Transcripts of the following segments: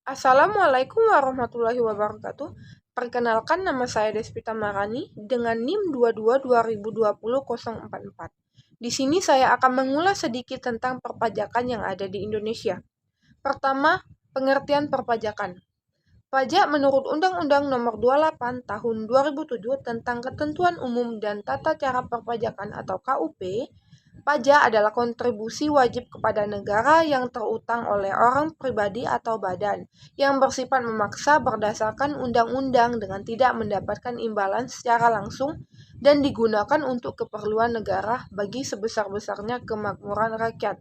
Assalamualaikum warahmatullahi wabarakatuh. Perkenalkan, nama saya Despita Marani dengan NIM 22202044. Di sini saya akan mengulas sedikit tentang perpajakan yang ada di Indonesia. Pertama, pengertian perpajakan. Pajak menurut Undang-Undang Nomor 28 Tahun 2007 tentang Ketentuan Umum dan Tata Cara Perpajakan atau KUP. Pajak adalah kontribusi wajib kepada negara yang terutang oleh orang pribadi atau badan yang bersifat memaksa berdasarkan undang-undang dengan tidak mendapatkan imbalan secara langsung dan digunakan untuk keperluan negara bagi sebesar-besarnya kemakmuran rakyat.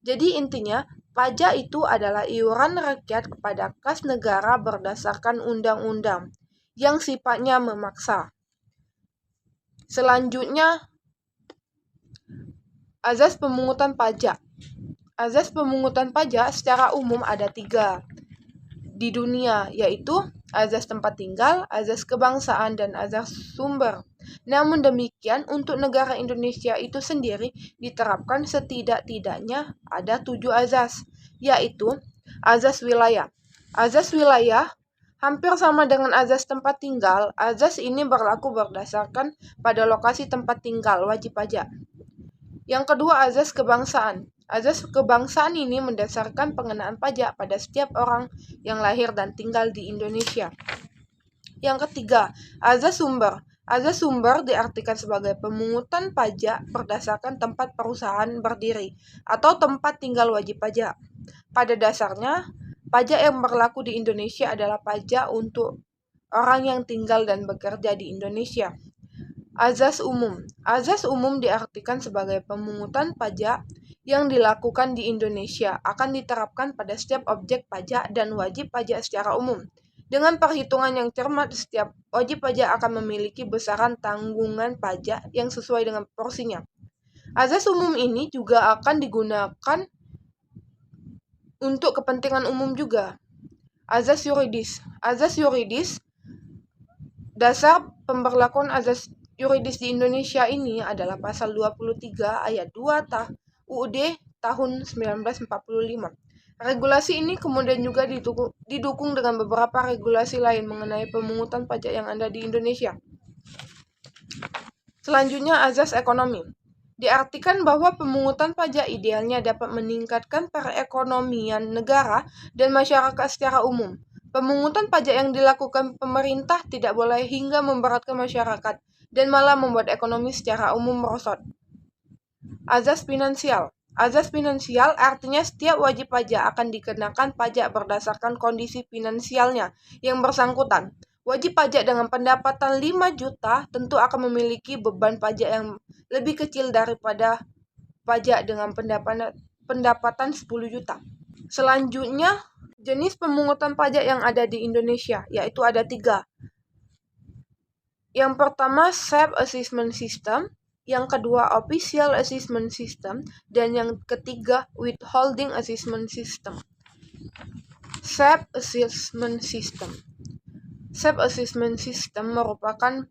Jadi intinya, pajak itu adalah iuran rakyat kepada kas negara berdasarkan undang-undang yang sifatnya memaksa. Selanjutnya, azas pemungutan pajak. Azas pemungutan pajak secara umum ada 3 di dunia, yaitu azas tempat tinggal, azas kebangsaan, dan azas sumber. Namun demikian, untuk negara Indonesia itu sendiri diterapkan setidak-tidaknya ada 7 azas, yaitu azas wilayah. Azas wilayah hampir sama dengan azas tempat tinggal. Azas ini berlaku berdasarkan pada lokasi tempat tinggal wajib pajak. Yang kedua, azas kebangsaan. Azas kebangsaan ini mendasarkan pengenaan pajak pada setiap orang yang lahir dan tinggal di Indonesia. Yang ketiga, azas sumber. Azas sumber diartikan sebagai pemungutan pajak berdasarkan tempat perusahaan berdiri atau tempat tinggal wajib pajak. Pada dasarnya, pajak yang berlaku di Indonesia adalah pajak untuk orang yang tinggal dan bekerja di Indonesia. Azas umum. Azas umum diartikan sebagai pemungutan pajak yang dilakukan di Indonesia akan diterapkan pada setiap objek pajak dan wajib pajak secara umum. Dengan perhitungan yang cermat, setiap wajib pajak akan memiliki besaran tanggungan pajak yang sesuai dengan porsinya. Azas umum ini juga akan digunakan untuk kepentingan umum juga. Azas yuridis. Azas yuridis, dasar pemberlakuan azas yuridis di Indonesia ini adalah pasal 23 ayat 2 UUD tahun 1945. Regulasi ini kemudian juga didukung dengan beberapa regulasi lain mengenai pemungutan pajak yang ada di Indonesia. Selanjutnya, azas ekonomi. Diartikan bahwa pemungutan pajak idealnya dapat meningkatkan perekonomian negara dan masyarakat secara umum. Pemungutan pajak yang dilakukan pemerintah tidak boleh hingga memberatkan masyarakat dan malah membuat ekonomi secara umum merosot. Azas finansial. Azas finansial artinya setiap wajib pajak akan dikenakan pajak berdasarkan kondisi finansialnya yang bersangkutan. Wajib pajak dengan pendapatan 5 juta tentu akan memiliki beban pajak yang lebih kecil daripada pajak dengan pendapatan 10 juta. Selanjutnya, jenis pemungutan pajak yang ada di Indonesia, yaitu ada 3. Yang pertama, Self-Assessment System. Yang kedua, Official Assessment System. Dan yang ketiga, Withholding Assessment System. Self-Assessment System. Self-Assessment System merupakan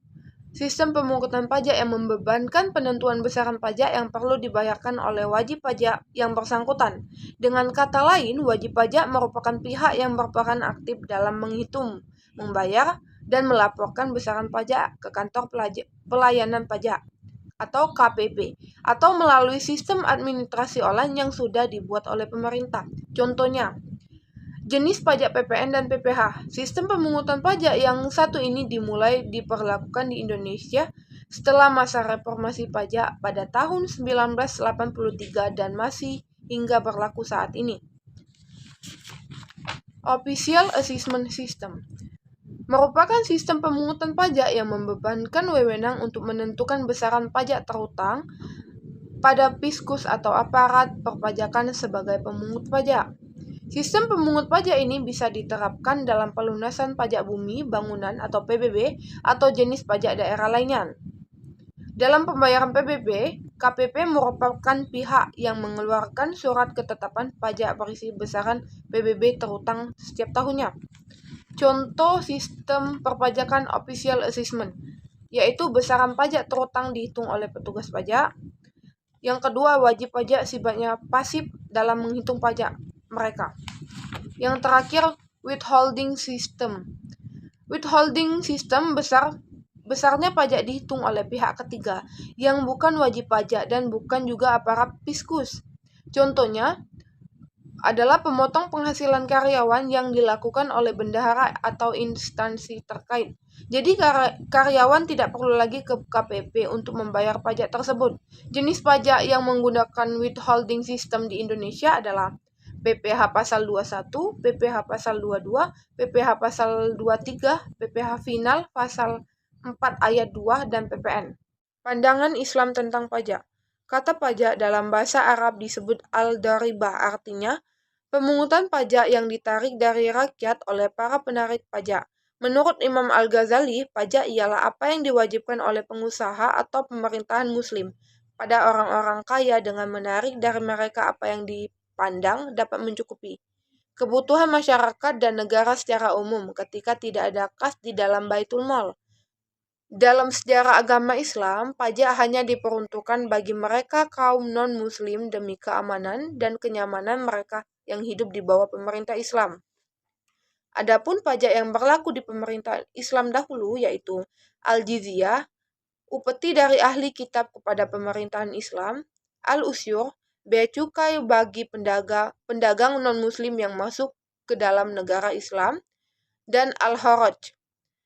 sistem pemungutan pajak yang membebankan penentuan besaran pajak yang perlu dibayarkan oleh wajib pajak yang bersangkutan. Dengan kata lain, wajib pajak merupakan pihak yang berperan aktif dalam menghitung, membayar, dan melaporkan besaran pajak ke kantor pelayanan pajak atau KPP, atau melalui sistem administrasi online yang sudah dibuat oleh pemerintah. Contohnya, jenis pajak PPN dan PPh. Sistem pemungutan pajak yang satu ini dimulai diperlakukan di Indonesia setelah masa reformasi pajak pada tahun 1983 dan masih hingga berlaku saat ini. Official Assessment System merupakan sistem pemungutan pajak yang membebankan wewenang untuk menentukan besaran pajak terutang pada Fiskus atau aparat perpajakan sebagai pemungut pajak. Sistem pemungut pajak ini bisa diterapkan dalam pelunasan pajak bumi, bangunan atau PBB atau jenis pajak daerah lainnya. Dalam pembayaran PBB, KPP merupakan pihak yang mengeluarkan surat ketetapan pajak berisi besaran PBB terutang setiap tahunnya. Contoh sistem perpajakan Official Assessment, yaitu besaran pajak terutang dihitung oleh petugas pajak. Yang kedua, wajib pajak sifatnya pasif dalam menghitung pajak mereka. Yang terakhir, Withholding system. Withholding system besarnya pajak dihitung oleh pihak ketiga yang bukan wajib pajak dan bukan juga aparat fiskus. Contohnya adalah pemotong penghasilan karyawan yang dilakukan oleh bendahara atau instansi terkait. Jadi karyawan tidak perlu lagi ke KPP untuk membayar pajak tersebut. Jenis pajak yang menggunakan withholding system di Indonesia adalah PPh pasal 21, PPh pasal 22, PPh pasal 23, PPh final pasal 4 ayat 2, dan PPN. Pandangan Islam tentang pajak. Kata pajak dalam bahasa Arab disebut al-daribah, artinya pemungutan pajak yang ditarik dari rakyat oleh para penarik pajak. Menurut Imam Al-Ghazali, pajak ialah apa yang diwajibkan oleh pengusaha atau pemerintahan muslim pada orang-orang kaya dengan menarik dari mereka apa yang dipandang dapat mencukupi kebutuhan masyarakat dan negara secara umum ketika tidak ada kas di dalam Baitul Mal. Dalam sejarah agama Islam, pajak hanya diperuntukkan bagi mereka kaum non-muslim demi keamanan dan kenyamanan mereka yang hidup di bawah pemerintah Islam. Adapun pajak yang berlaku di pemerintahan Islam dahulu yaitu al-jizyah, upeti dari ahli kitab kepada pemerintahan Islam, al-usyur, bea cukai bagi pedagang non-muslim yang masuk ke dalam negara Islam, dan al-haraj,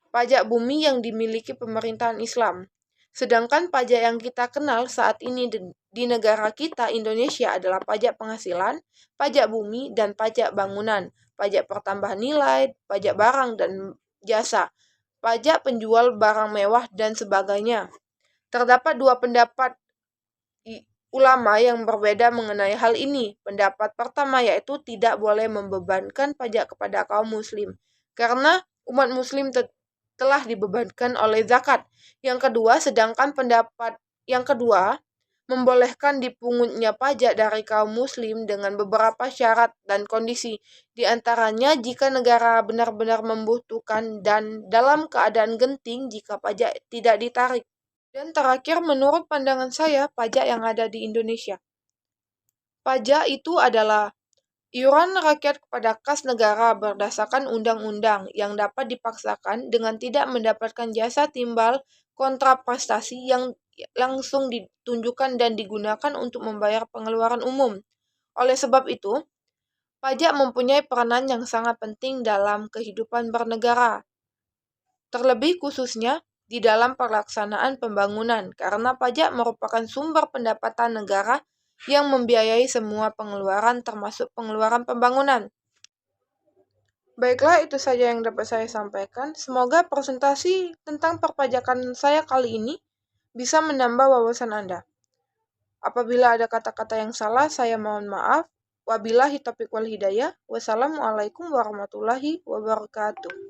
pajak bumi yang dimiliki pemerintahan Islam. Sedangkan pajak yang kita kenal saat ini di negara kita Indonesia adalah pajak penghasilan, pajak bumi, dan pajak bangunan, pajak pertambahan nilai, pajak barang dan jasa, pajak penjual barang mewah, dan sebagainya. Terdapat dua pendapat ulama yang berbeda mengenai hal ini. Pendapat pertama yaitu tidak boleh membebankan pajak kepada kaum muslim, karena umat muslim telah dibebankan oleh zakat. Yang kedua, sedangkan pendapat yang kedua membolehkan dipungutnya pajak dari kaum muslim dengan beberapa syarat dan kondisi, di antaranya jika negara benar-benar membutuhkan dan dalam keadaan genting jika pajak tidak ditarik. Dan terakhir, menurut pandangan saya, pajak yang ada di Indonesia. Pajak itu adalah iuran rakyat kepada kas negara berdasarkan undang-undang yang dapat dipaksakan dengan tidak mendapatkan jasa timbal kontraprestasi yang langsung ditunjukkan dan digunakan untuk membayar pengeluaran umum. Oleh sebab itu, pajak mempunyai peranan yang sangat penting dalam kehidupan bernegara. Terlebih khususnya di dalam pelaksanaan pembangunan, karena pajak merupakan sumber pendapatan negara yang membiayai semua pengeluaran termasuk pengeluaran pembangunan. Baiklah, itu saja yang dapat saya sampaikan. Semoga presentasi tentang perpajakan saya kali ini bisa menambah wawasan Anda. Apabila ada kata-kata yang salah, saya mohon maaf. Wabillahi taufiq wal hidayah. Wassalamualaikum warahmatullahi wabarakatuh.